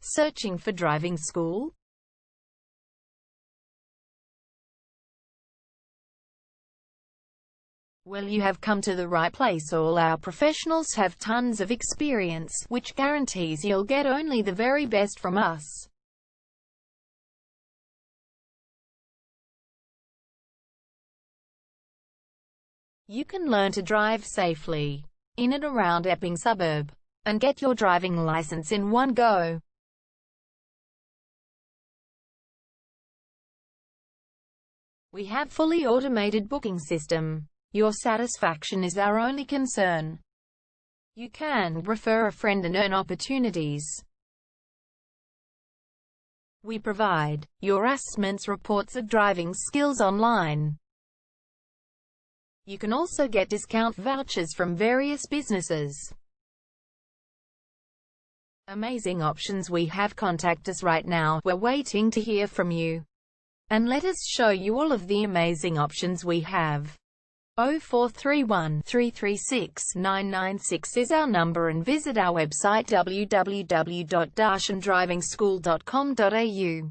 Searching for driving school? Well, you have come to the right place. All our professionals have tons of experience, which guarantees you'll get only the very best from us. You can learn to drive safely in and around Epping suburb, and get your driving license in one go. We have fully automated booking system. Your satisfaction is our only concern. You can refer a friend and earn opportunities. We provide your assessments reports of driving skills online. You can also get discount vouchers from various businesses. Amazing options we have. Contact us right now. We're waiting to hear from you. And let us show you all of the amazing options we have. 0431 336 996 is our number, and visit our website www.darshandrivingschool.com.au.